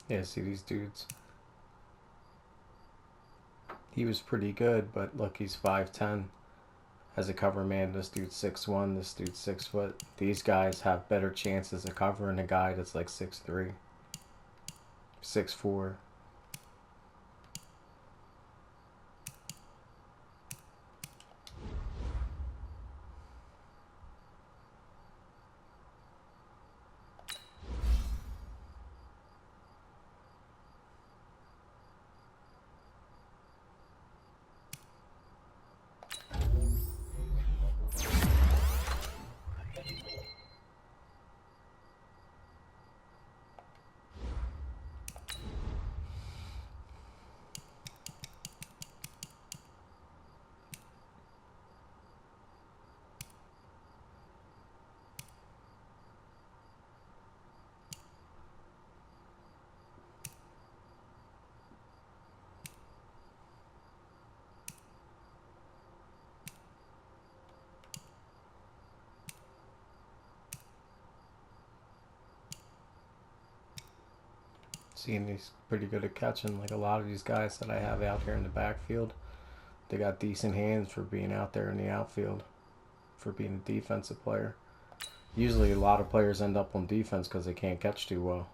Yeah, see these dudes. He was pretty good, but look, he's 5'10". As a cover man, this dude's 6'1", this dude's 6 foot. These guys have better chances of covering a guy that's like 6'3", 6'4". Seeing he's pretty good at catching. Like a lot of these guys that I have out here in the backfield, they got decent hands for being out there in the outfield, for being a defensive player. Usually a lot of players end up on defense because they can't catch too well.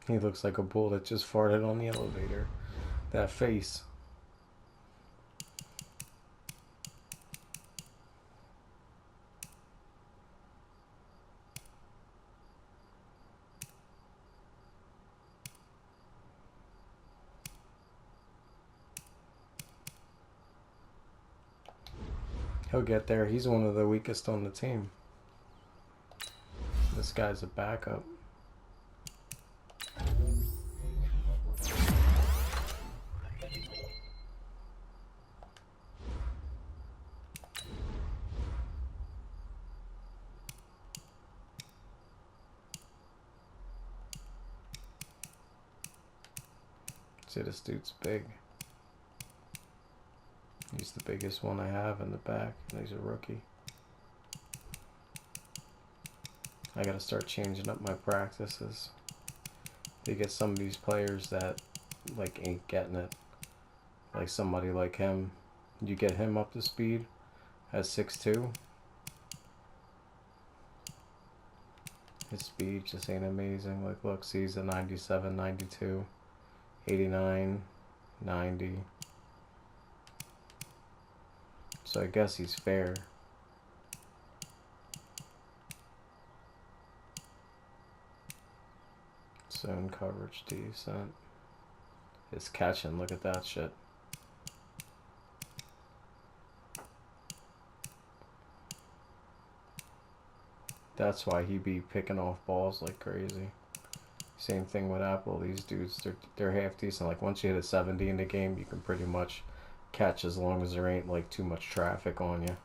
He looks like a bull that just farted on the elevator. That face. He'll get there. He's one of the weakest on the team. This guy's a backup. See, this dude's big. He's the biggest one I have in the back, and he's a rookie. I gotta start changing up my practices to get some of these players that like ain't getting it. Like somebody like him, you get him up to speed at 6'2". His speed just ain't amazing. Like look, see, he's a 97, 92, 89, 90. So I guess he's fair. Zone coverage decent. His catching, look at that shit. That's why he be picking off balls like crazy. Same thing with Apple. These dudes, they're half decent. Like once you hit a 70 in the game, you can pretty much catch as long as there ain't like too much traffic on you.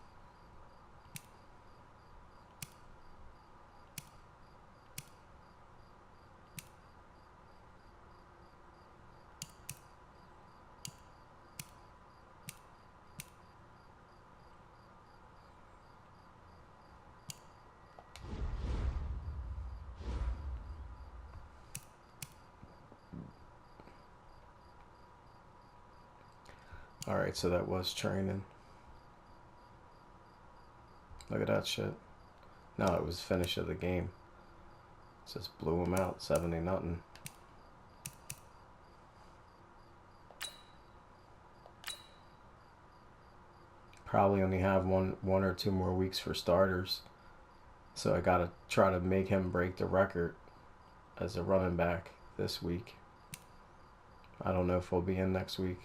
Alright, so that was training. Look at that shit. No, it was finish of the game. Just blew him out, 70-0. Probably only have one or two more weeks for starters. So I gotta try to make him break the record as a running back this week. I don't know if he'll be in next week.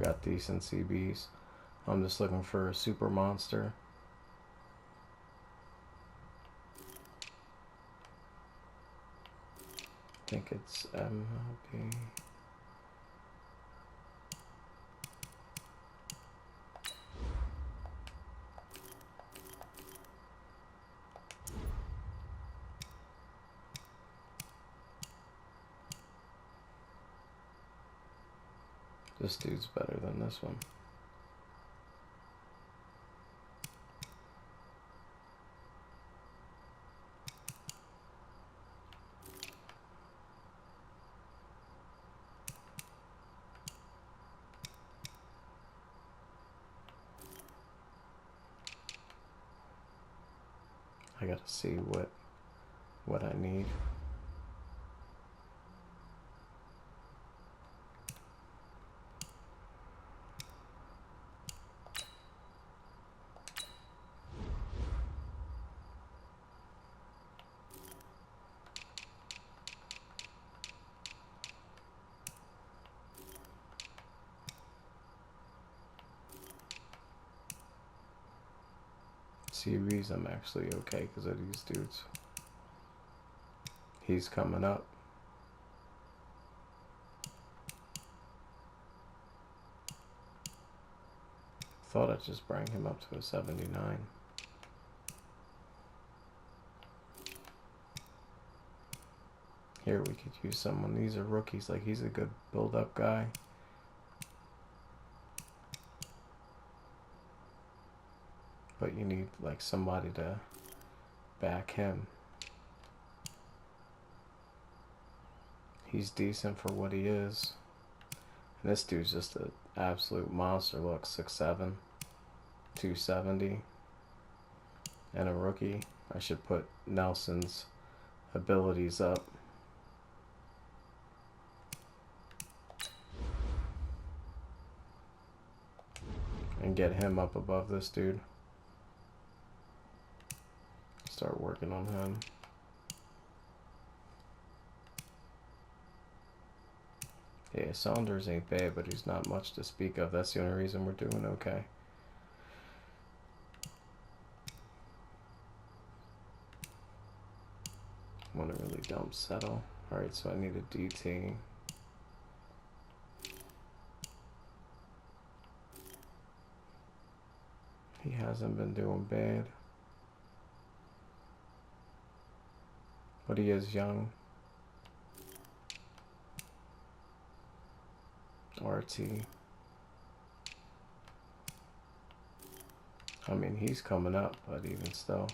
got decent CBs. I'm just looking for a super monster. I think it's MLB. This dude's better than this one. I gotta see what I need. CVs, I'm actually okay because of these dudes. He's coming up. Thought I'd just bring him up to a 79. Here we could use someone. These are rookies. Like, he's a good build-up guy. But you need like somebody to back him. He's decent for what he is. And this dude's just an absolute monster. Look, 6'7", 270, and a rookie. I should put Nelson's abilities up. And get him up above this dude. Start working on him. Yeah, Saunders ain't bad, but he's not much to speak of. That's the only reason we're doing okay. Want to really dump settle. Alright, so I need a DT. He hasn't been doing bad. But he is young. RT. I mean, he's coming up, but even still,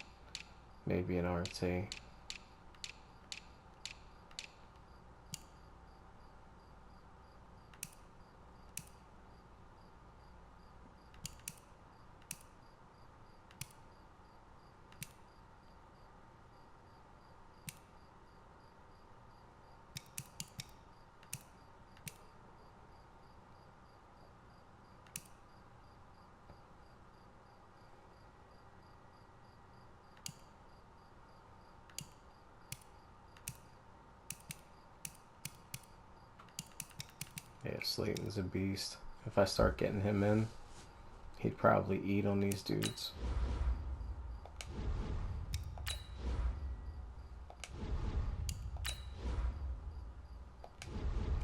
maybe an RT. Yeah, Slayton's a beast. If I start getting him in, he'd probably eat on these dudes.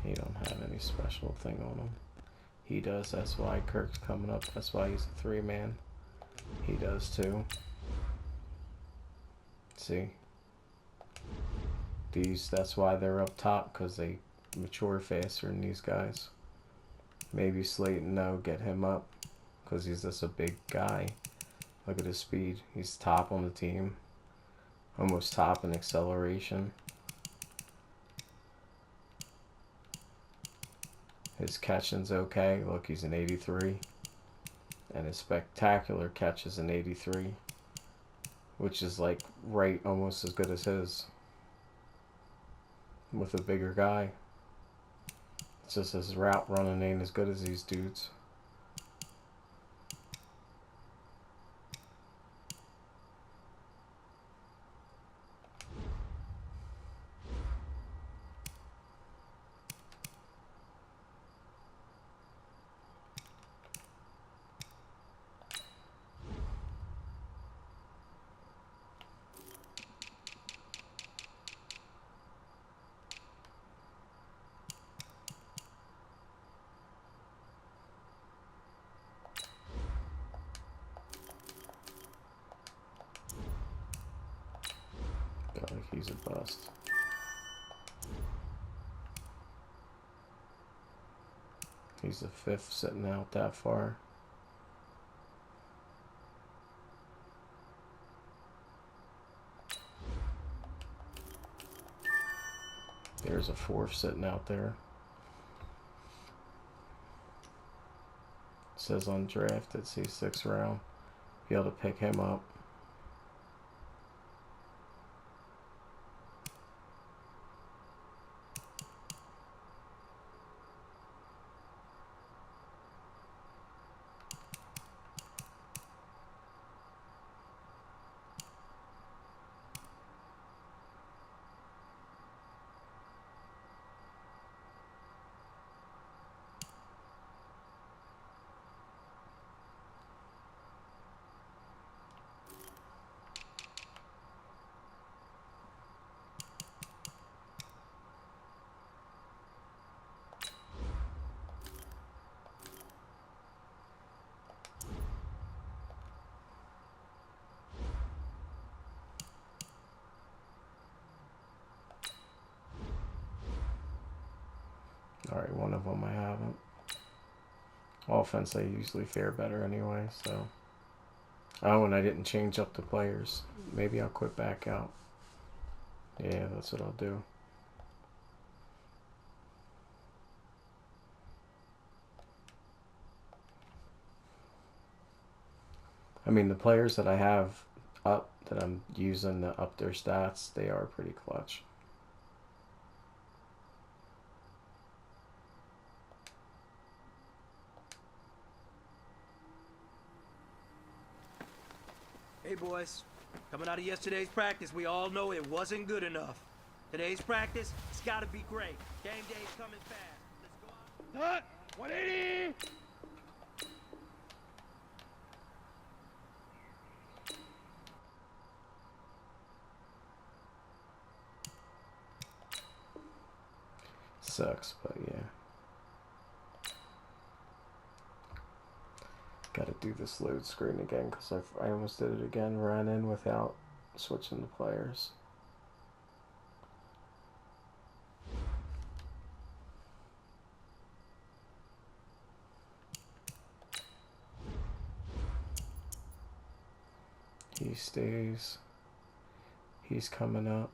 He don't have any special thing on him. He does, that's why Kirk's coming up. That's why he's a 3-man. He does too. See? That's why they're up top, because they mature faster than these guys. Maybe Slayton, no, get him up, because he's just a big guy. Look at his speed. He's top on the team. Almost top in acceleration. His catching's okay. Look, he's an 83. And his spectacular catch is an 83. Which is like right almost as good as his. With a bigger guy. It's just his route running ain't as good as these dudes. Got like he's a bust. He's the 5th sitting out that far. There's a 4th sitting out there. It says undrafted, C6 round. Be able to pick him up. Alright, one of them I haven't. Offense, I usually fare better anyway, so. Oh, and I didn't change up the players. Maybe I'll quit back out. Yeah, that's what I'll do. I mean, the players that I have up, that I'm using to up their stats, they are pretty clutch. Hey boys, coming out of yesterday's practice, we all know it wasn't good enough. Today's practice, it's gotta be great. Game day's coming fast. Let's go out. 180! Sucks, but yeah. Gotta do this load screen again because I almost did it again. Ran in without switching the players. He stays. He's coming up.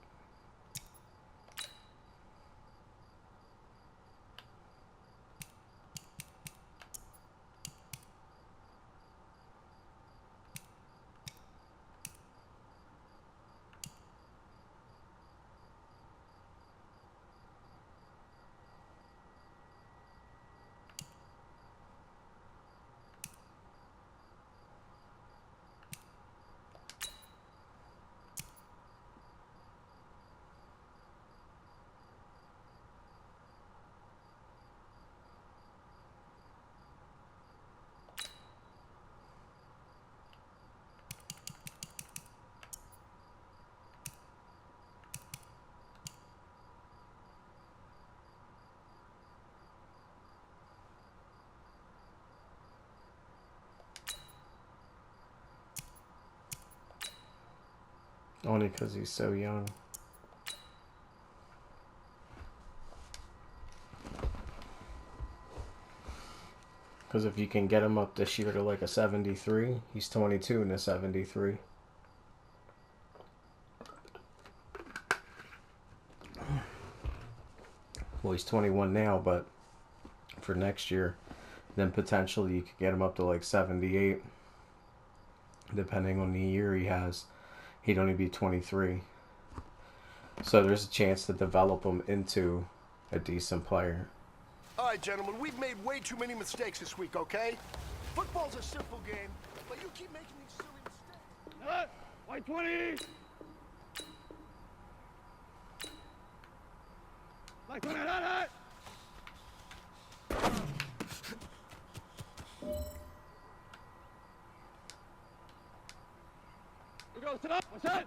Only because he's so young. Because if you can get him up this year to like a 73, he's 22 and a 73. Well, he's 21 now, but for next year, then potentially you could get him up to like 78. Depending on the year he has, he'd only be 23. So there's a chance to develop him into a decent player. All right, gentlemen, we've made way too many mistakes this week, okay? Football's a simple game, but you keep making these silly mistakes. White 20! Like 20, hot! We go, sit up, what's that?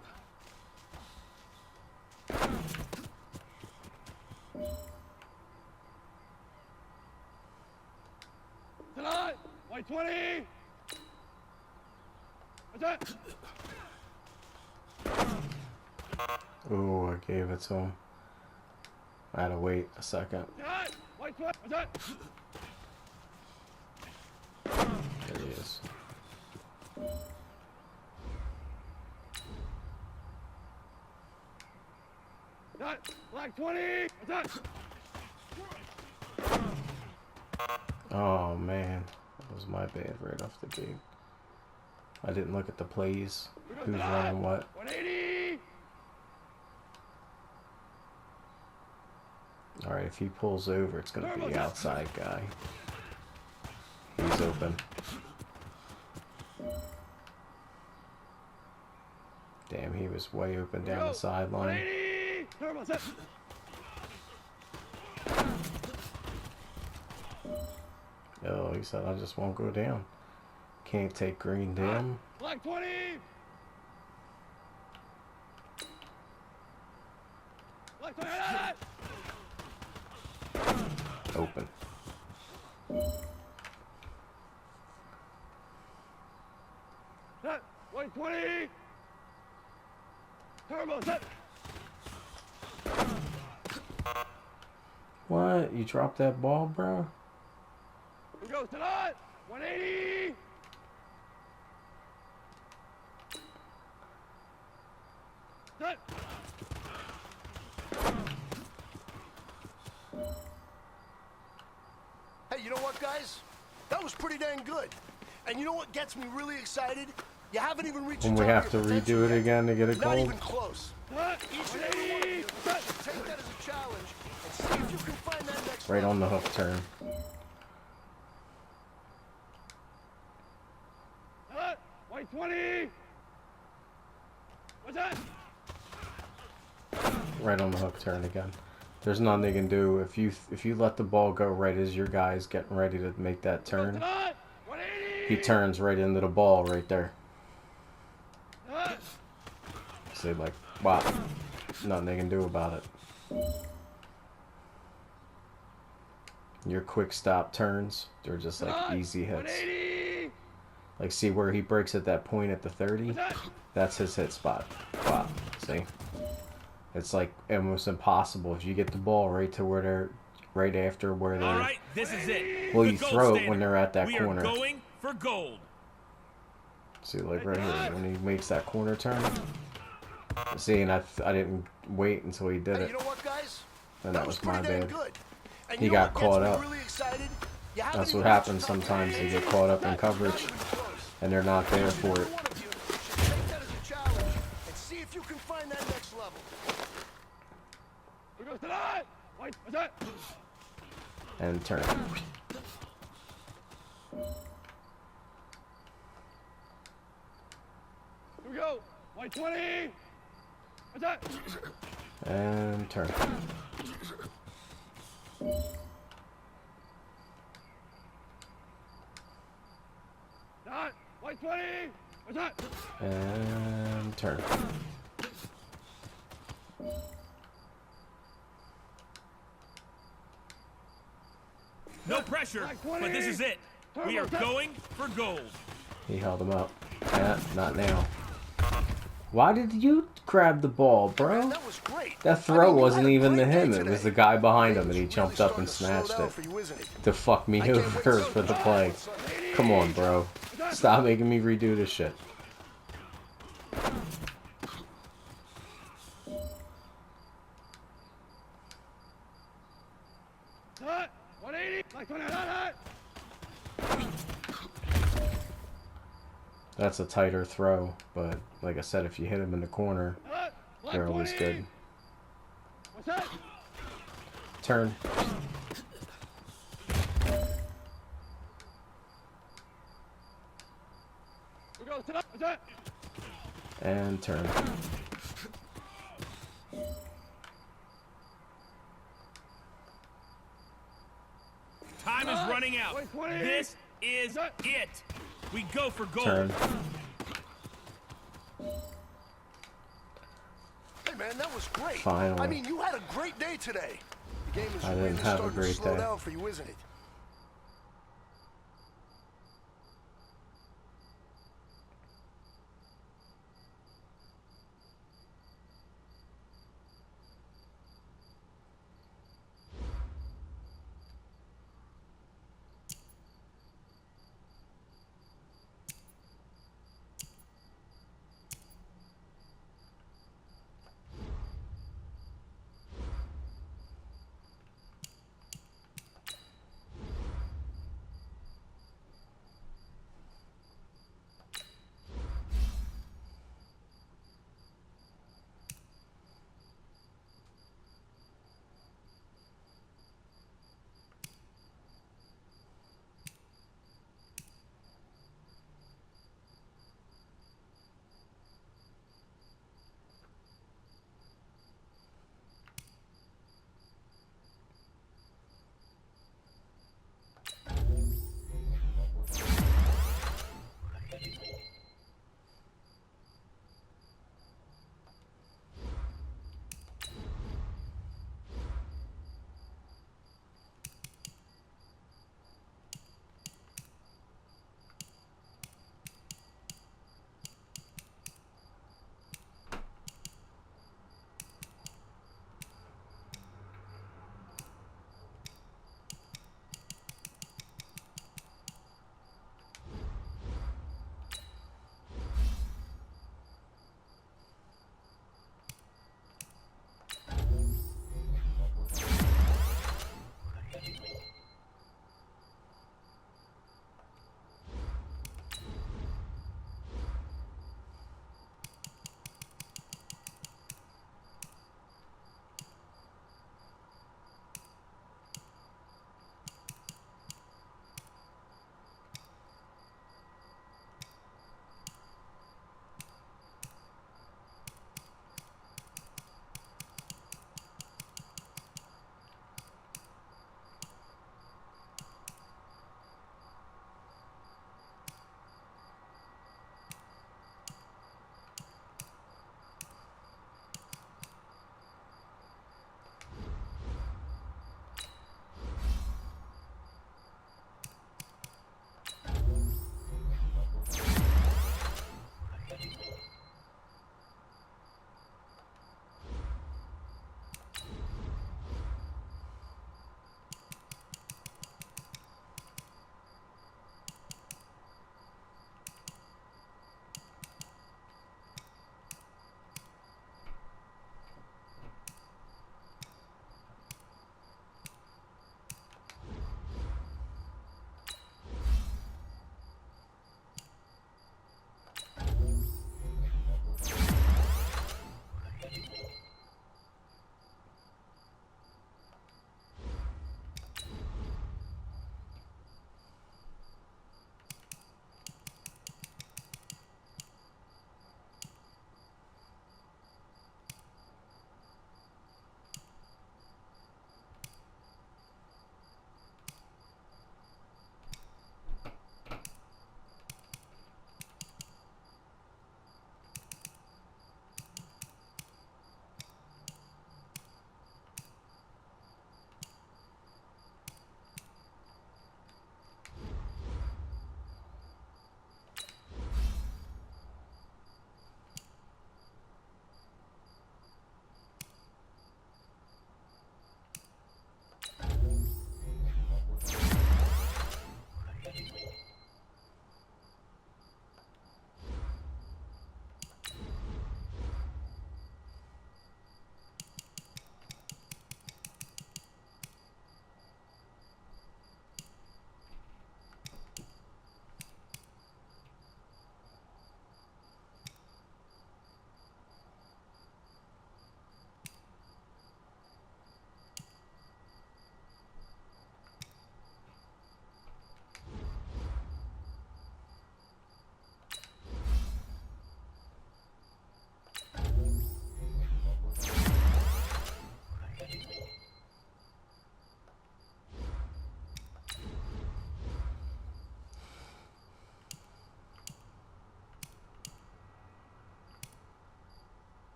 Tonight, white 20. What's that? Ooh, I gave it to him. I had to wait a second. There he is. Black 20. Oh man, that was my bad right off the gate. I didn't look at the plays. Who's running what? 180. Alright, if he pulls over, it's going to be the outside guy. He's open. Damn, he was way open down the sideline. Oh, he said, I just won't go down. Can't take green down. Black 20. Black 20. Open. Set. White 20. Turbo set. What? You dropped that ball, bro? Here goes tonight. 180. Set. Hey, you know what, guys? That was pretty dang good. And you know what gets me really excited? You haven't even reached When we have to redo it again to get it Not gold? even close. Each and every one of you, take that as a challenge and see if you can find that next Right level. on the hook turn. White 20. What's that? Right on the hook turn again. There's nothing they can do if you let the ball go right as your guy's getting ready to make that turn. He turns right into the ball right there. So like, wow, nothing they can do about it. Your quick stop turns, they're just like easy hits. Like, see where he breaks at that point at the 30? That's his hit spot. Wow, see? It's like almost impossible if you get the ball right to where they're, right after where they're. All right, this is it. Well, The you gold throw it standard. when they're at that we corner. We are going for gold. See, like right here, when he makes that corner turn. See, and I didn't wait until he did Hey, it. you know what, guys? And that was my pretty dang bad. good. And He you know got what gets caught me up. really excited? You haven't That's even what reached happens the top sometimes. They 10. get caught up in Not coverage, even close. and they're not there for Every it. one of you should take that as a challenge and see if you can find that next level. Here goes tonight. Wait, what's that? And turn. Here we go. White 20. What's that? And turn. Not. White 20. What's that? And turn. No pressure, but this is it. We are going for gold. He held him up. Not now. Why did you grab the ball, bro? Man, that was great. That throw I mean, you wasn't had a even to great day him. It was today. the guy behind him, and he Game's jumped really up and starting to snatched slow down it for you, isn't it? to fuck me I can't over wait till for the it's play. done. Come on, bro. Stop making me redo this shit. Hot. 180. Like 20. Hot. That's a tighter throw, but like I said, if you hit him in the corner, Hot. Black they're always 20. good. What's that? Turn. Here goes tonight. What's that? And turn. Time is running out. White 20. This is it. We go for gold. Turn. Hey, man, that was great. Finally. I mean, you had a great day today. The game is I really didn't have a starting to great slow day. down for you, isn't it?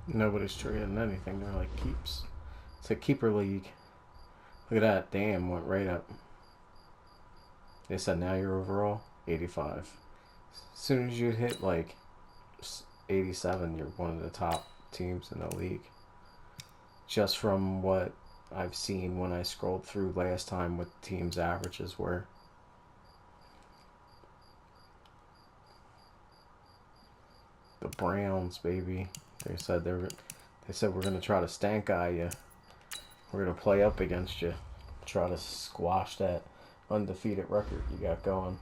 Nobody's trading anything. They're like keeps. It's a keeper league. Look at that. Damn, went right up. They said now your overall 85. As soon as you hit like 87, you're one of the top teams in the league. Just from what I've seen when I scrolled through last time what teams' averages were. The Browns, baby. They said we're gonna try to stank eye you. We're gonna play up against you. Try to squash that undefeated record you got going.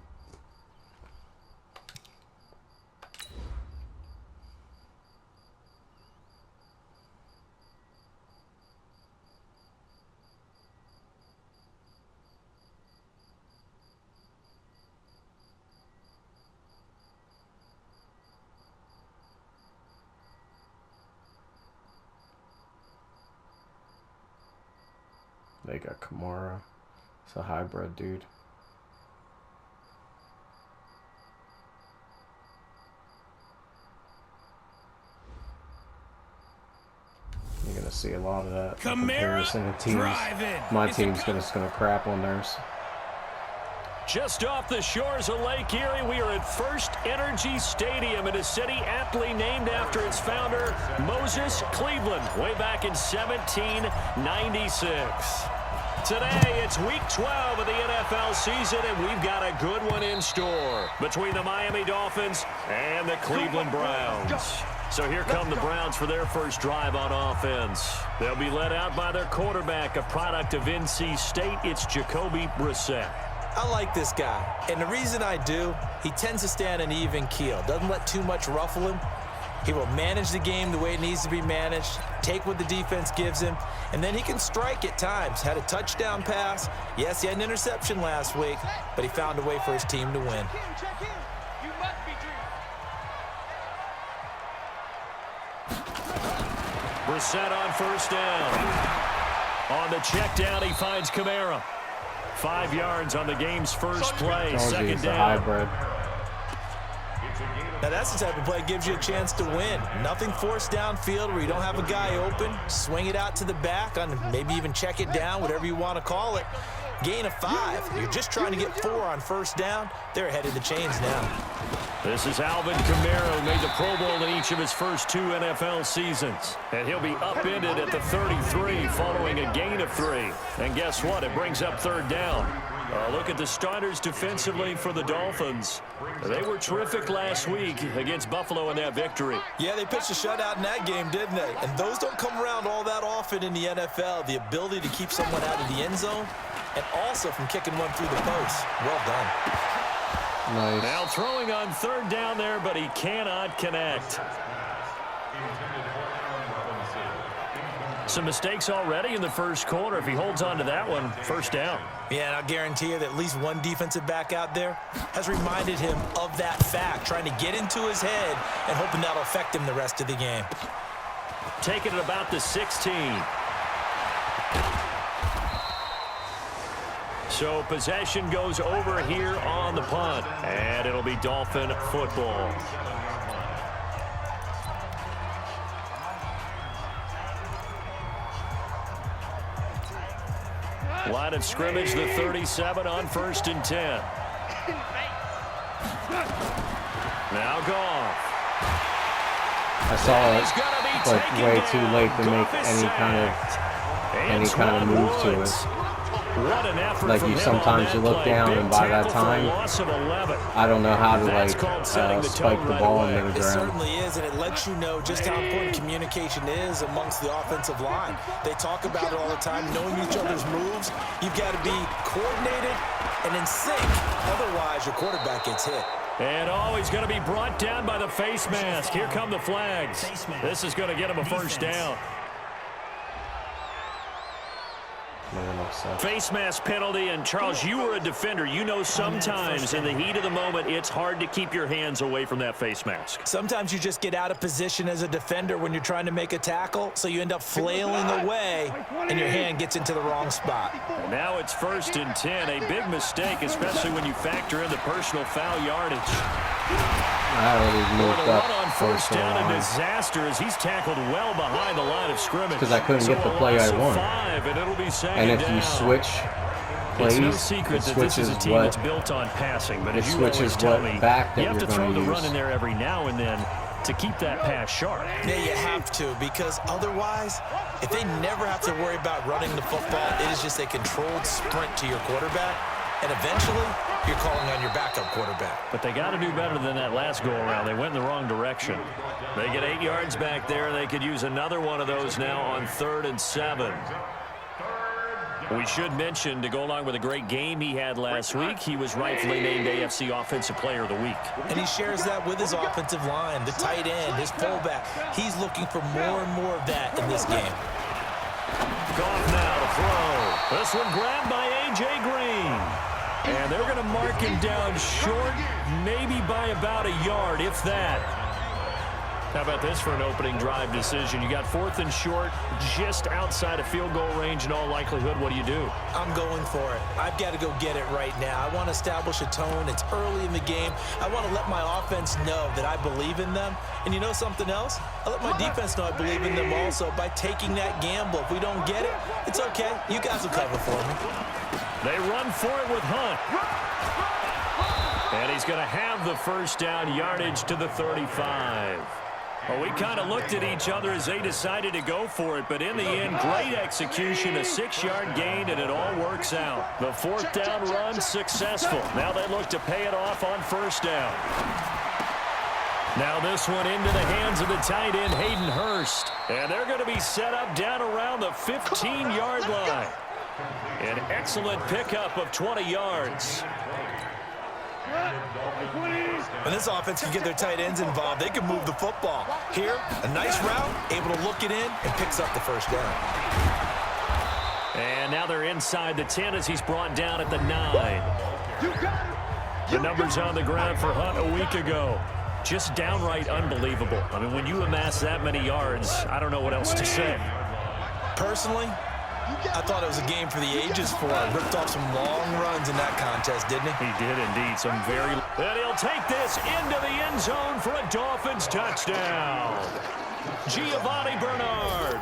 They got Kamara. It's a hybrid dude. You're gonna see a lot of that comparison of teams. My team's gonna crap on theirs. Just off the shores of Lake Erie, we are at First Energy Stadium in a city aptly named after its founder, Moses Cleveland, way back in 1796. Today, it's week 12 of the NFL season, and we've got a good one in store between the Miami Dolphins and the Cleveland Browns. So here come the Browns for their first drive on offense. They'll be led out by their quarterback, a product of NC State. It's Jacoby Brissett. I like this guy, and the reason I do, he tends to stay on an even keel. Doesn't let too much ruffle him. He will manage the game the way it needs to be managed, take what the defense gives him, and then he can strike at times. Had a touchdown pass. Yes, he had an interception last week, but he found a way for his team to win. Brissett on first down. On the check down, he finds Kamara. 5 yards on the game's first play. Second down. Hybrid. Now that's the type of play that gives you a chance to win. Nothing forced downfield where you don't have a guy open. Swing it out to the back, on maybe even check it down, whatever you want to call it. Gain of 5. You're just trying to get 4 on first down. They're ahead of the chains now. This is Alvin Kamara, who made the Pro Bowl in each of his first 2 NFL seasons. And he'll be upended at the 33 following a gain of 3. And guess what? It brings up third down. Look at the starters defensively for the Dolphins. They were terrific last week against Buffalo in that victory. Yeah, they pitched a shutout in that game, didn't they? And those don't come around all that often in the NFL. The ability to keep someone out of the end zone and also from kicking one through the post. Well done. Nice. Now throwing on third down there, but he cannot connect. Some mistakes already in the first quarter. If he holds on to that one, first down. Yeah, and I'll guarantee you that at least one defensive back out there has reminded him of that fact, trying to get into his head and hoping that'll affect him the rest of the game. Taking it about the 16. So possession goes over here on the punt, and it'll be Dolphin football. Line of scrimmage, the 37 on 1st and 10. Now Goff. I saw it, but way too late to make any kind of move to it. What an effort Like from you him sometimes on you that look play. down Big and by that tackle for a time loss of 11. I don't know how to That's called setting the spike tone the right ball away. into the It ground. certainly is, and it lets you know just how important communication is amongst the offensive line. They talk about it all the time, knowing each other's moves. You've got to be coordinated and in sync. Otherwise, your quarterback gets hit. And he's going to be brought down by the face mask. Here come the flags. This is going to get him a first down. Face mask penalty, and Charles, you were a defender. You know sometimes in the heat of the moment, it's hard to keep your hands away from that face mask. Sometimes you just get out of position as a defender when you're trying to make a tackle, so you end up flailing away, and your hand gets into the wrong spot. And now it's 1st and 10. A big mistake, especially when you factor in the personal foul yardage. I already moved The up. run on first down and disaster as he's tackled well behind the line of scrimmage. Because I couldn't get the play I wanted. And if you switch plays, it's no secret that this is a team that's built on passing, but as you always tell me, you have to throw the run in there every now and then to keep that pass sharp. Yeah, you have to, because otherwise, if they never have to worry about running the football, it is just a controlled sprint to your quarterback, and eventually, you're calling on your backup quarterback. But they got to do better than that last go-around. They went in the wrong direction. They get 8 yards back there. They could use another one of those now on 3rd and 7. We should mention, to go along with a great game he had last week, he was rightfully named AFC Offensive Player of the Week. And he shares that with his offensive line, the tight end, his fullback. He's looking for more and more of that in this game. Goff now to throw. This one grabbed by A.J. Green. And they're going to mark him down short, maybe by about a yard, if that. How about this for an opening drive decision? You got 4th and short, just outside of field goal range in all likelihood. What do you do? I'm going for it. I've got to go get it right now. I want to establish a tone. It's early in the game. I want to let my offense know that I believe in them. And you know something else? I let my defense know I believe in them also by taking that gamble. If we don't get it, it's okay. You guys will cover for me. They run for it with Hunt. And he's going to have the first down, yardage to the 35. Well, we kind of looked at each other as they decided to go for it, but in the end, great execution, a 6-yard gain, and it all works out. The 4th down run successful. Now they look to pay it off on 1st down. Now this one into the hands of the tight end, Hayden Hurst. And they're going to be set up down around the 15-yard line. An excellent pickup of 20 yards. When this offense can get their tight ends involved, they can move the football. Here, a nice route, able to look it in, and picks up the first down. And now they're inside the 10 as he's brought down at the 9. The numbers on the ground for Hunt a week ago. Just downright unbelievable. I mean, when you amass that many yards, I don't know what else to say. Personally, I thought it was a game for the ages for him. Ripped off some long runs in that contest, didn't he? He did indeed. Some very... And he'll take this into the end zone for a Dolphins touchdown. Giovanni Bernard.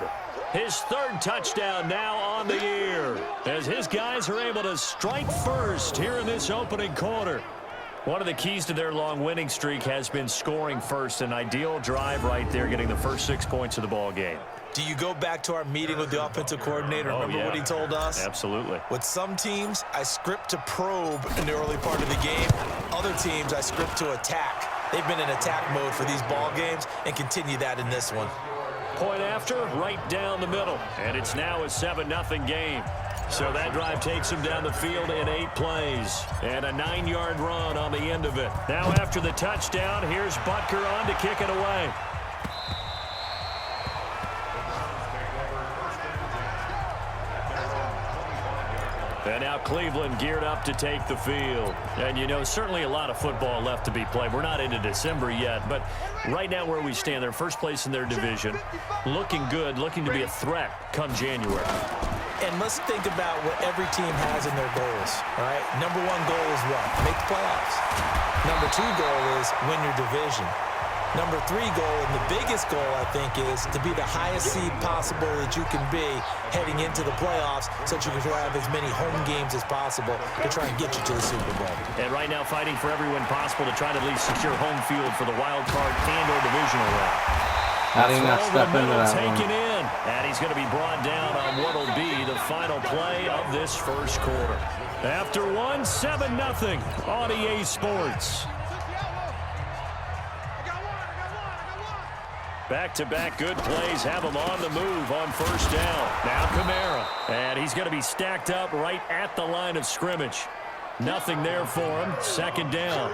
His 3rd touchdown now on the year, as his guys are able to strike first here in this opening quarter. One of the keys to their long winning streak has been scoring first. An ideal drive right there, getting the first 6 points of the ball game. Do you go back to our meeting with the offensive coordinator? Remember what he told us? Absolutely. With some teams, I script to probe in the early part of the game. Other teams, I script to attack. They've been in attack mode for these ball games and continue that in this one. Point after, right down the middle. And it's now a 7-0 game. So that drive takes him down the field in 8 plays. And a 9-yard run on the end of it. Now after the touchdown, here's Butker on to kick it away. And now Cleveland geared up to take the field. And, you know, certainly a lot of football left to be played. We're not into December yet, but right now where we stand, they're first place in their division. Looking good, looking to be a threat come January. And let's think about what every team has in their goals, all right? Number 1 goal is what? Make the playoffs. Number 2 goal is win your division. Number 3 goal, and the biggest goal, I think, is to be the highest seed possible that you can be heading into the playoffs so that you can have as many home games as possible to try and get you to the Super Bowl. And right now fighting for every win possible to try to at least secure home field for the wild card and or divisional round. How do you not step into that taken one? in, and he's going to be brought down on what will be the final play of this first quarter. After one, 7-0 on EA Sports. Back-to-back good plays have him on the move on first down. Now Kamara, and he's going to be stacked up right at the line of scrimmage. Nothing there for him. 2nd down.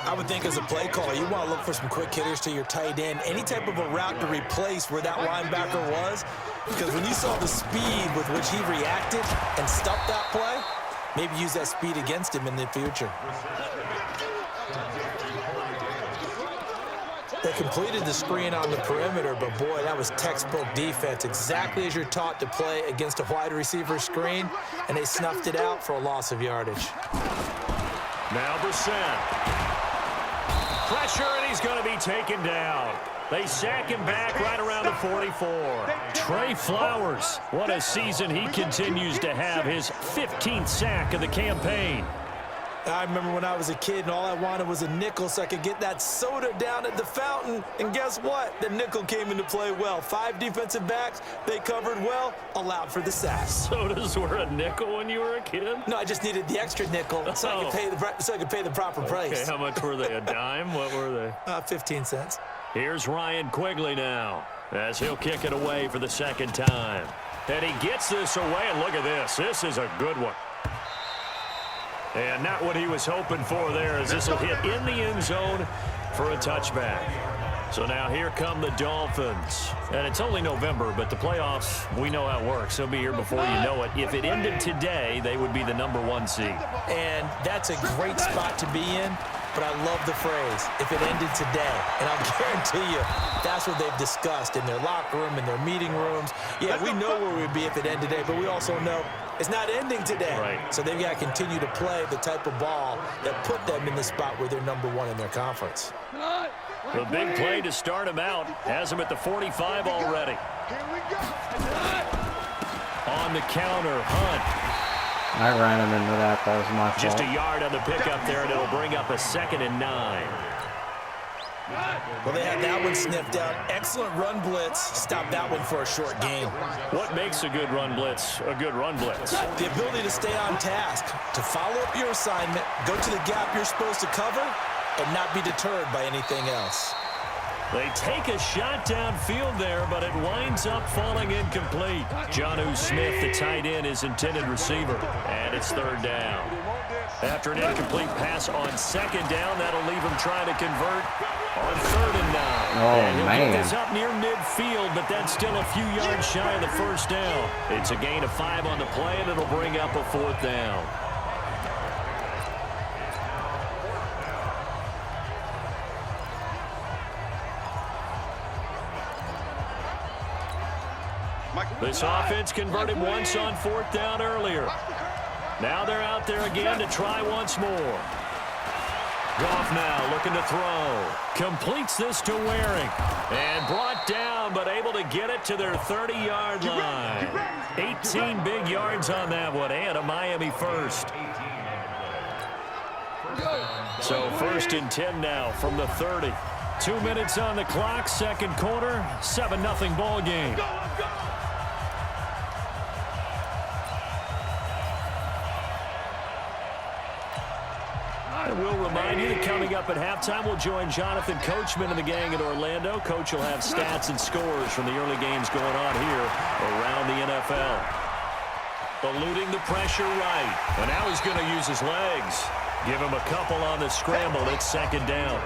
I would think as a play caller, you want to look for some quick hitters to your tight end. Any type of a route to replace where that linebacker was. Because when you saw the speed with which he reacted and stuffed that play, maybe use that speed against him in the future. They completed the screen on the perimeter, but boy, that was textbook defense. Exactly as you're taught to play against a wide receiver screen, and they snuffed it out for a loss of yardage. Now Brissett. Pressure, and he's going to be taken down. They sack him back right around the 44. Trey Flowers, what a season he continues to have. His 15th sack of the campaign. I remember when I was a kid and all I wanted was a nickel so I could get that soda down at the fountain. And guess what? The nickel came into play well. 5 defensive backs, they covered well, allowed for the sack. Sodas were a nickel when you were a kid? No, I just needed the extra nickel so I could pay the proper price. Okay, how much were they? A dime? What were they? 15 cents. Here's Ryan Quigley now as he'll kick it away for the second time. And he gets this away, and look at this. This is a good one. And not what he was hoping for there, as this will hit in the end zone for a touchback. So now here come the Dolphins. And it's only November, but the playoffs, we know how it works. They'll be here before you know it. If it ended today, they would be the #1 seed. And that's a great spot to be in, but I love the phrase, if it ended today. And I'll guarantee you, that's what they've discussed in their locker room, in their meeting rooms. Yeah, we know where we'd be if it ended today, but we also know it's not ending today. Right. So they've got to continue to play the type of ball that put them in the spot where they're #1 in their conference. The big play to start him out has him at the 45 already. On the counter, Hunt. I ran him into that. That was my fault. Just a yard on the pickup there, and it'll bring up a 2nd and 9. Well, they had that one sniffed out. Excellent run blitz. Stop that one for a short gain. What makes a good run blitz a good run blitz? The ability to stay on task, to follow up your assignment, go to the gap you're supposed to cover, and not be deterred by anything else. They take a shot downfield there, but it winds up falling incomplete. Jonnu Smith, the tight end, is intended receiver, and it's 3rd down. After an incomplete pass on 2nd down, that'll leave him trying to convert on 3rd and 9. Oh, and he'll man. get this up near midfield, but that's still a few yards shy of the 1st down. It's a gain of 5 on the play, and it'll bring up a 4th down. This offense converted once on 4th down earlier. Now they're out there again to try once more. Goff now looking to throw. Completes this to Waring. And brought down, but able to get it to their 30-yard line. 18 big yards on that one, and a Miami first. So 1st and 10 now from the 30. 2 minutes on the clock, 2nd quarter, 7-0 ball game. We'll remind you that coming up at halftime, we'll join Jonathan Coachman and the gang at Orlando. Coach will have stats and scores from the early games going on here around the NFL. Eluding the pressure right. And now he's going to use his legs. Give him a couple on the scramble. It's 2nd down.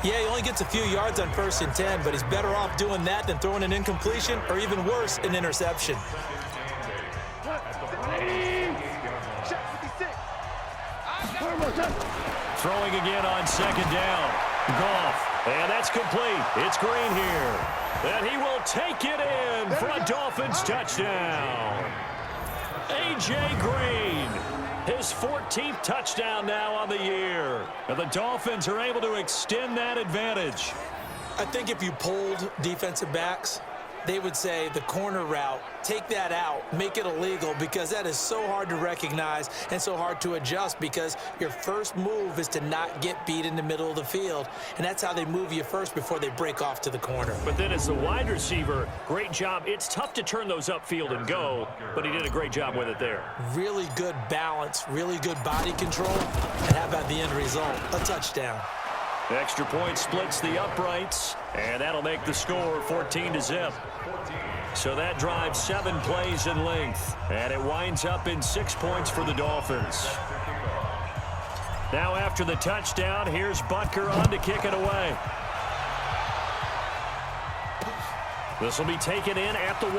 Yeah, he only gets a few yards on 1st and 10, but he's better off doing that than throwing an incompletion or even worse, an interception. Throwing again on 2nd down. Goff. And that's complete. It's Green here. And he will take it in for a Dolphins touchdown. A.J. Green. His 14th touchdown now on the year. And the Dolphins are able to extend that advantage. I think if you polled defensive backs, they would say the corner route, take that out, make it illegal, because that is so hard to recognize and so hard to adjust, because your first move is to not get beat in the middle of the field, and that's how they move you first before they break off to the corner. But then as the wide receiver, great job. It's tough to turn those upfield and go, but he did a great job with it there. Really good balance, really good body control, and how about the end result? A touchdown. Extra point splits the uprights, and that'll make the score 14-0. So that drives 7 plays in length, and it winds up in 6 points for the Dolphins. Now after the touchdown, here's Butker on to kick it away. This will be taken in at the 1.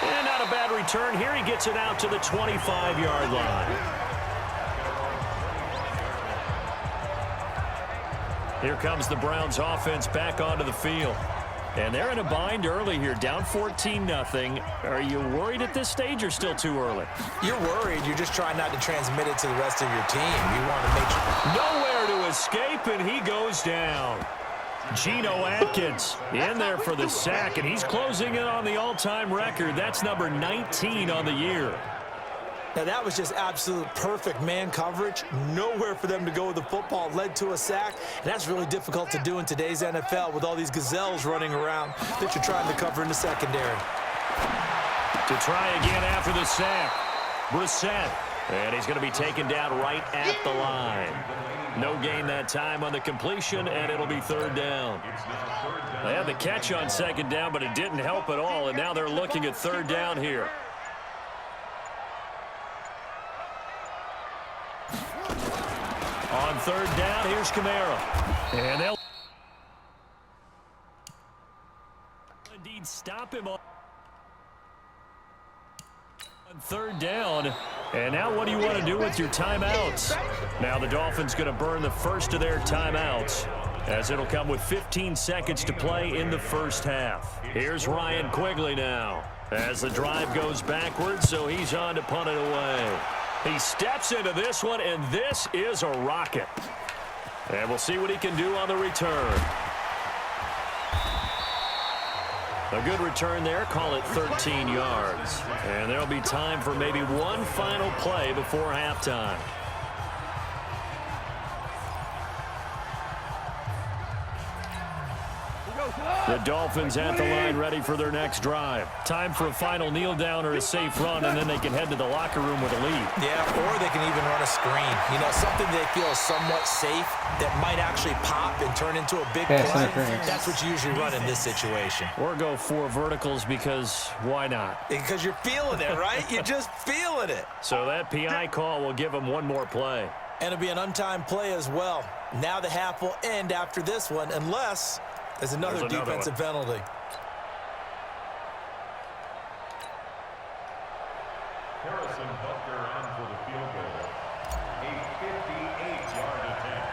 And not a bad return here. He gets it out to the 25-yard line. Here comes the Browns offense back onto the field. And they're in a bind early here, down 14-0. Are you worried at this stage or still too early? You're worried. You're just trying not to transmit it to the rest of your team. You want to make sure. Nowhere to escape, and he goes down. Geno Atkins in there for the sack, and he's closing in on the all-time record. That's number 19 on the year. Now, that was just absolute perfect man coverage. Nowhere for them to go with the football. Led to a sack, and that's really difficult to do in today's NFL with all these gazelles running around that you're trying to cover in the secondary. To try again after the sack, Brissett, and he's going to be taken down right at the line. No gain that time on the completion, and it'll be third down. They had the catch on second down, but it didn't help at all, and now they're looking at third down here. On third down, here's Kamara. And they'll indeed stop him on third down. And now what do you want to do with your timeouts? Now the Dolphins going to burn the first of their timeouts, as it'll come with 15 seconds to play in the first half. Here's Ryan Quigley now as the drive goes backwards, so he's on to punt it away. He steps into this one, and this is a rocket. And we'll see what he can do on the return. A good return there. Call it 13 yards. And there'll be time for maybe one final play before halftime. The Dolphins at the line ready for their next drive. Time for a final kneel down or a safe run, and then they can head to the locker room with a lead. Yeah, or they can even run a screen. You know, something they feel is somewhat safe that might actually pop and turn into a big play. That's what you usually run in this situation. Or go 4 verticals because why not? Because you're feeling it, right? You're just feeling it. So that PI call will give them one more play. And it'll be an untimed play as well. Now the half will end after this one, unless there's another defensive penalty. Harrison Butker on for the field goal. A 58-yard attempt.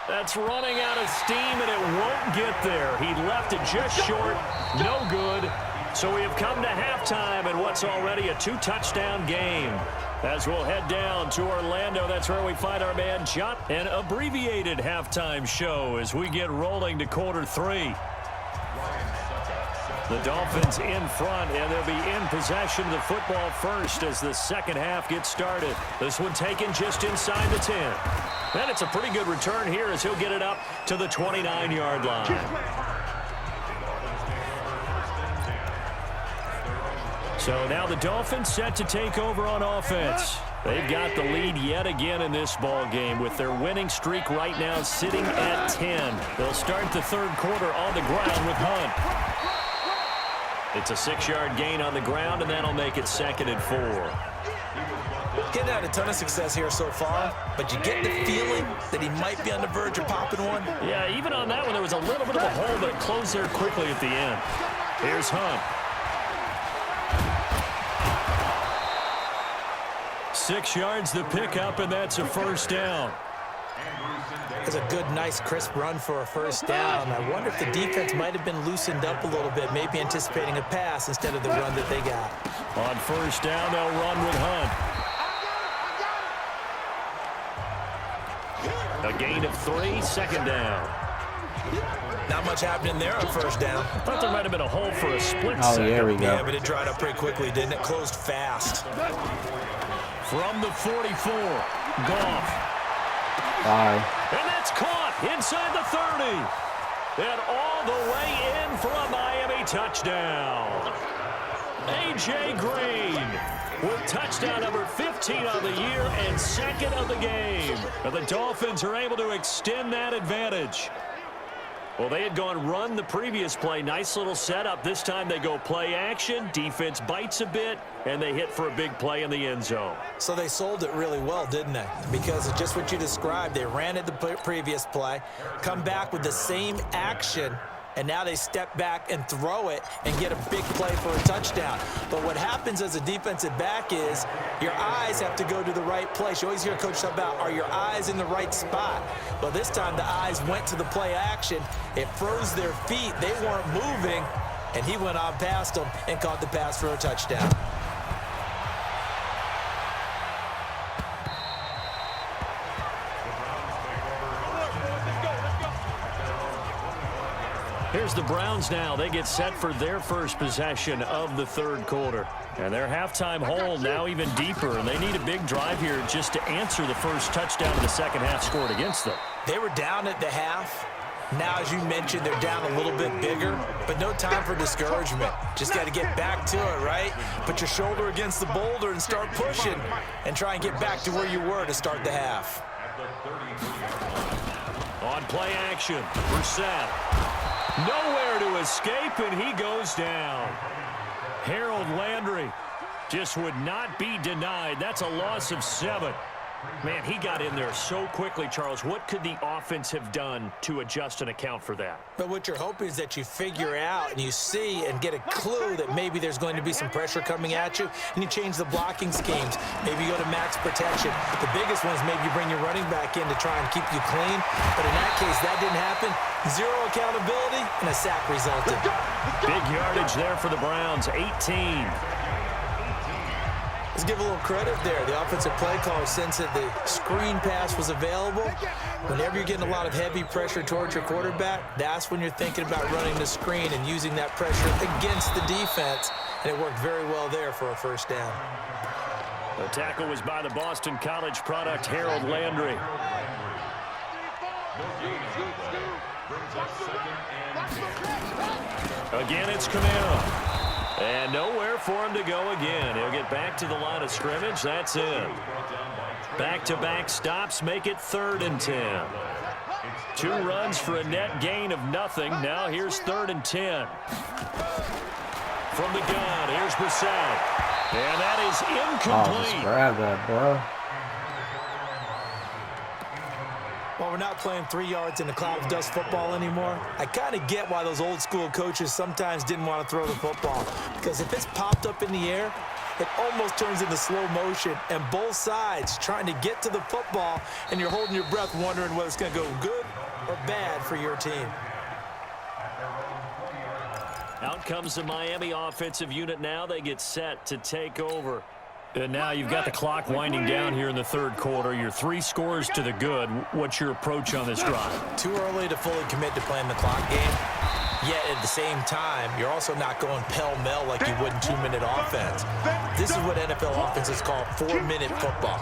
That's running out of steam, and it won't get there. He left it just short. No good. So we have come to halftime in what's already a 2-touchdown game. As we'll head down to Orlando, that's where we find our man John. An abbreviated halftime show as we get rolling to quarter 3. The Dolphins in front, and they'll be in possession of the football first as the second half gets started. This one taken just inside the 10. And it's a pretty good return here as he'll get it up to the 29-yard line. So now the Dolphins set to take over on offense. They've got the lead yet again in this ball game with their winning streak right now sitting at 10. They'll start the third quarter on the ground with Hunt. It's a 6-yard gain on the ground, and that'll make it 2nd and 4. Getting had a ton of success here so far, but you get the feeling that he might be on the verge of popping one. Yeah, even on that one, there was a little bit of a hole, but it closed there quickly at the end. Here's Hunt. 6 yards the pickup, and that's a first down. It's a good, nice, crisp run for a first down. I wonder if the defense might have been loosened up a little bit, maybe anticipating a pass instead of the run that they got. On first down, they'll run with Hunt. A gain of 3, second down. Not much happening there on first down. I thought there might have been a hole for a split second. There we go. Yeah, but it dried up pretty quickly, didn't it? Closed fast. From the 44, Goff. Bye. And that's caught inside the 30. And all the way in for a Miami touchdown. A.J. Green with touchdown number 15 on the year and 2nd of the game. And the Dolphins are able to extend that advantage. Well, they had gone run the previous play. Nice little setup. This time they go play action. Defense bites a bit, and they hit for a big play in the end zone. So they sold it really well, didn't they? Because it's just what you described. They ran it the previous play, come back with the same action, and now they step back and throw it and get a big play for a touchdown. But what happens as a defensive back is your eyes have to go to the right place. You always hear Coach talk about, are your eyes in the right spot? Well, this time the eyes went to the play action. It froze their feet. They weren't moving, and he went on past them and caught the pass for a touchdown. Here's the Browns now. They get set for their first possession of the third quarter. And their halftime hole now even deeper, and they need a big drive here just to answer the first touchdown of the second half scored against them. They were down at the half. Now, as you mentioned, they're down a little bit bigger, but no time for discouragement. Just got to get back to it, right? Put your shoulder against the boulder and start pushing and try and get back to where you were to start the half. On play action, Brissett. Nowhere to escape, and he goes down. Harold Landry just would not be denied. That's a loss of 7. Man, he got in there so quickly, Charles. What could the offense have done to adjust and account for that? But what you're hoping is that you figure out and you see and get a clue that maybe there's going to be some pressure coming at you, and you change the blocking schemes. Maybe you go to max protection. The biggest one is maybe you bring your running back in to try and keep you clean. But in that case, that didn't happen. 0 accountability, and a sack resulted. Big yardage there for the Browns, 18. Let's give a little credit there. The offensive play caller, since that the screen pass was available, whenever you're getting a lot of heavy pressure towards your quarterback, that's when you're thinking about running the screen and using that pressure against the defense, and it worked very well there for a first down. The tackle was by the Boston College product, Harold Landry. Again, it's Kamara. And nowhere for him to go again. He'll get back to the line of scrimmage. That's it. Back-to-back stops make it 3rd and 10. 2 runs for a net gain of nothing. Now here's 3rd and 10. From the gun, here's Brissett. And that is incomplete. Oh, just grab that, bro. Well, we're not playing 3 yards in a cloud of dust football anymore. I kind of get why those old school coaches sometimes didn't want to throw the football. Because if it's popped up in the air, it almost turns into slow motion. And both sides trying to get to the football, and you're holding your breath wondering whether it's going to go good or bad for your team. Out comes the Miami offensive unit now. They get set to take over. And now you've got the clock winding down here in the third quarter. You're 3 scores to the good. What's your approach on this drive? Too early to fully commit to playing the clock game. Yet at the same time, you're also not going pell-mell like you would in 2-minute offense. This is what NFL offenses call 4-minute football.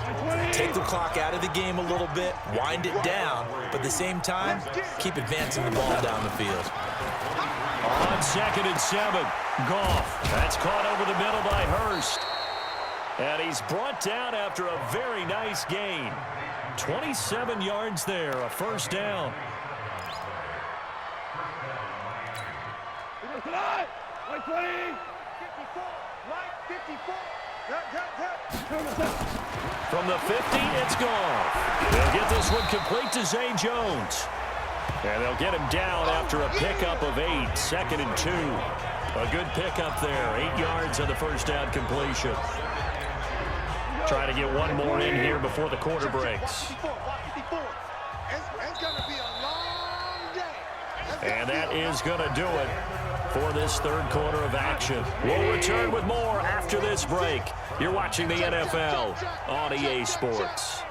Take the clock out of the game a little bit, wind it down, but at the same time, keep advancing the ball down the field. On 2nd and 7, Goff. That's caught over the middle by Hurst. And he's brought down after a very nice gain. 27 yards there, a first down. From the 50, it's Goff. They'll get this one complete to Zay Jones. And they'll get him down after a pickup of 8, 2nd and 2. A good pickup there, 8 yards on the first down completion. Try to get one more in here before the quarter breaks. And that is going to do it for this third quarter of action. We'll return with more after this break. You're watching the NFL on EA Sports.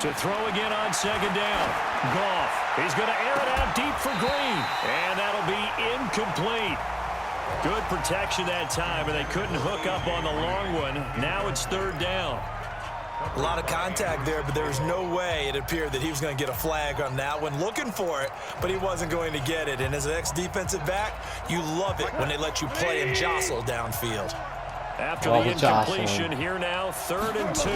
To throw again on 2nd down. Goff. He's going to air it out deep for Green. And that'll be incomplete. Good protection that time, and they couldn't hook up on the long one. Now it's 3rd down. A lot of contact there, but there was no way it appeared that he was going to get a flag on that one. Looking for it, but he wasn't going to get it. And as an ex-defensive back, you love it when they let you play and jostle downfield. After the incompletion, here now, 3rd and 2.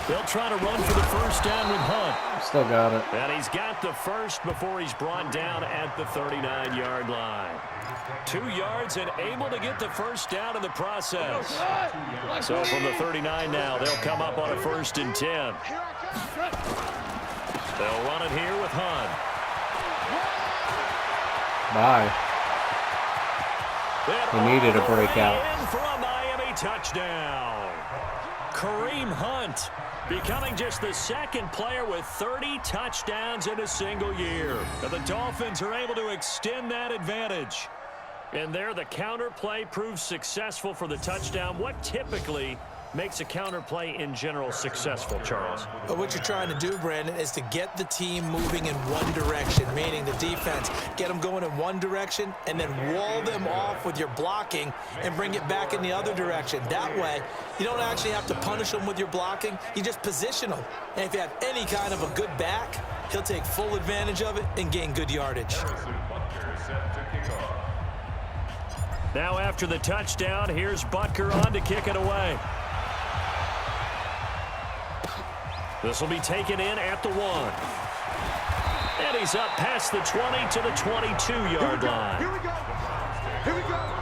They'll try to run for the first down with Hunt. Still got it. And he's got the first before he's brought down at the 39-yard line. 2 yards and able to get the first down in the process. So from the 39 now, they'll come up on a 1st and 10. They'll run it here with Hunt. Bye. He needed a breakout. In for a Miami touchdown. Kareem Hunt becoming just the 2nd player with 30 touchdowns in a single year. And the Dolphins are able to extend that advantage. And there, the counter play proves successful for the touchdown. What typically makes a counterplay in general successful, Charles? But what you're trying to do, Brandon, is to get the team moving in one direction, meaning the defense, get them going in one direction and then wall them off with your blocking and bring it back in the other direction. That way, you don't actually have to punish them with your blocking. You just position them. And if you have any kind of a good back, he'll take full advantage of it and gain good yardage. Now after the touchdown, here's Butker on to kick it away. This will be taken in at the 1. And he's up past the 20 to the 22-yard line. Here we go. Here we go.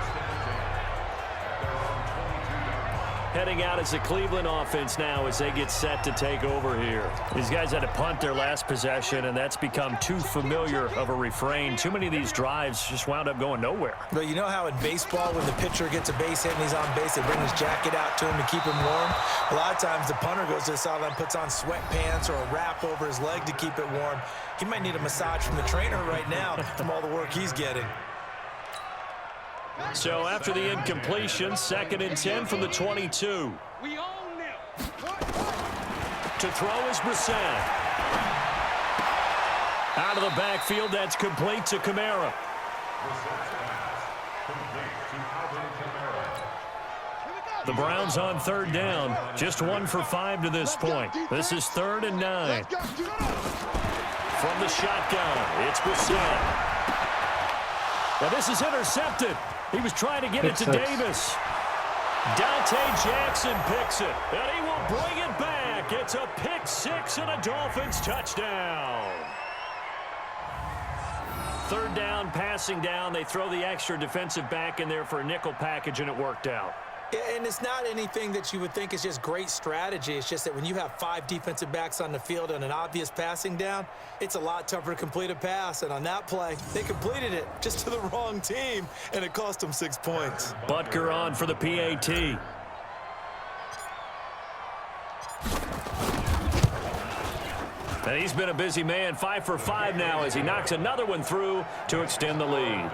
Heading out as the Cleveland offense now as they get set to take over here. These guys had to punt their last possession, and that's become too familiar of a refrain. Too many of these drives just wound up going nowhere. But you know how in baseball, when the pitcher gets a base hit and he's on base, they bring his jacket out to him to keep him warm? A lot of times the punter goes to the sideline, puts on sweatpants or a wrap over his leg to keep it warm. He might need a massage from the trainer right now from all the work he's getting. So after the incompletion, 2nd and 10 from the 22. We own them. To throw is Brissett. Out of the backfield, that's complete to Kamara. The Browns on 3rd down. Just 1 for 5 to this point. This is 3rd and 9. From the shotgun, it's Brissett. Now this is intercepted. He was trying to get it to Davis. Dante Jackson picks it, and he will bring it back. It's a pick 6 and a Dolphins touchdown. 3rd down, passing down. They throw the extra defensive back in there for a nickel package, and it worked out. And it's not anything that you would think is just great strategy. It's just that when you have 5 defensive backs on the field and an obvious passing down, it's a lot tougher to complete a pass. And on that play, they completed it just to the wrong team, and it cost them 6 points. Butker on for the PAT. And he's been a busy man, 5 for 5 now as he knocks another one through to extend the lead.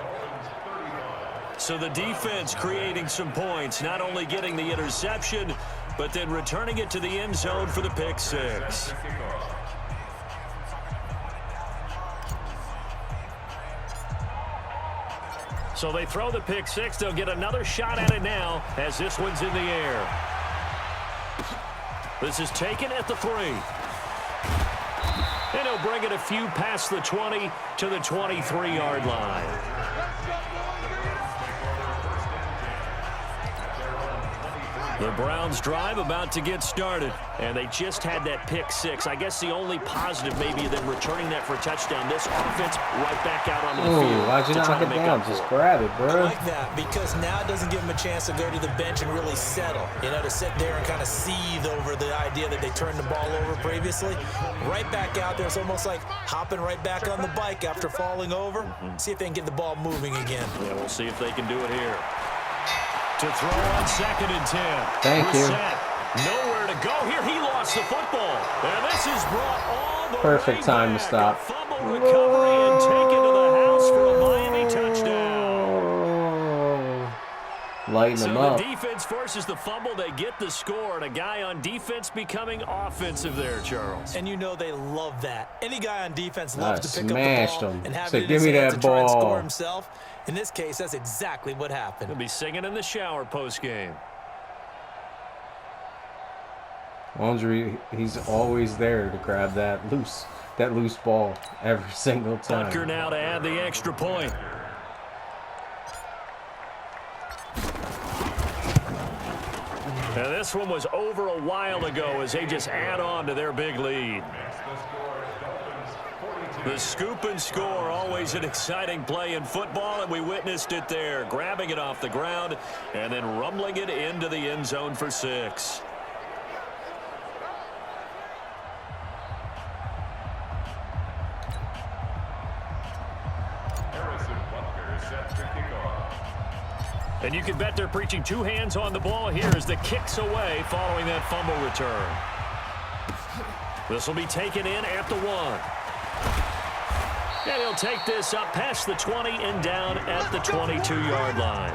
So the defense creating some points, not only getting the interception, but then returning it to the end zone for the pick 6. So they throw the pick 6. They'll get another shot at it now as this one's in the air. This is taken at the 3. And he'll bring it a few past the 20 to the 23-yard line. The Browns drive about to get started, and they just had that pick 6. I guess the only positive maybe than returning that for a touchdown. This offense right back out onto the field. Why'd you knock it down? Just grab it, bro. I like that because now it doesn't give them a chance to go to the bench and really settle. You know, to sit there and kind of seethe over the idea that they turned the ball over previously. Right back out there. It's almost like hopping right back on the bike after falling over. See if they can get the ball moving again. Yeah, we'll see if they can do it here. To throw on 2nd and 10. Thank you. Nowhere to go here. He lost the football. And this is brought all the Perfect way time back. to stop. A fumble recovery and taken to the house for a Miami touchdown. Lighten them up. So the defense forces the fumble. They get the score. And a guy on defense becoming offensive there, Charles. And you know they love that. Any guy on defense loves to pick up the smashed ball him. and have Said, it in "Give his me hands that to try and ball." score himself. In this case, that's exactly what happened. He'll be singing in the shower post-game. Laundry, he's always there to grab that loose ball every single time. Butker now to add the extra point. Now this one was over a while ago as they just add on to their big lead. The scoop and score, always an exciting play in football, and we witnessed it there, grabbing it off the ground and then rumbling it into the end zone for 6. And you can bet they're preaching 2 hands on the ball here as the kick's away following that fumble return. This will be taken in at the 1. And he'll take this up past the 20 and down at the 22-yard line.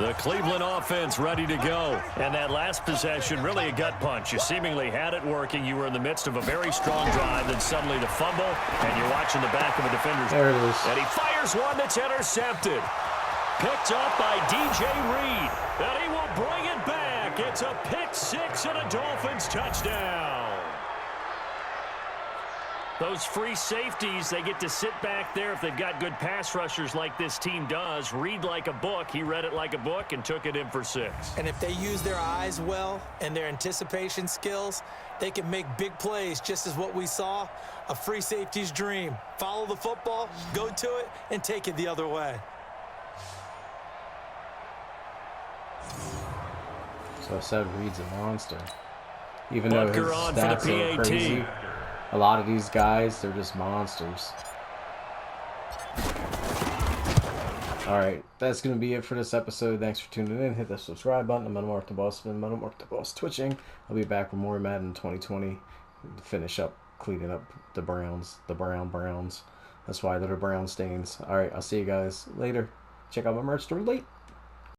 The Cleveland offense ready to go. And that last possession, really a gut punch. You seemingly had it working. You were in the midst of a very strong drive, then suddenly the fumble, and you're watching the back of a defender's. There it is. And he fires one that's intercepted. Picked up by DJ Reed. And he will bring it back. It's a pick six and a Dolphins touchdown. Those free safeties, they get to sit back there if they've got good pass rushers like this team does. Read like a book. He read it like a book and took it in for 6. And if they use their eyes well and their anticipation skills, they can make big plays, just as what we saw, a free safety's dream. Follow the football, go to it, and take it the other way. So I said Reed's a monster. Even though his Butker on for the stats are PAT. crazy, a lot of these guys, they're just monsters. Alright, that's going to be it for this episode. Thanks for tuning in. Hit the subscribe button. I'm Mark the Boss. Been Mark the Boss twitching. I'll be back with more Madden 2020 to finish up cleaning up the Browns, the Browns. That's why they're the brown stains. Alright, I'll see you guys later. Check out my merch store late.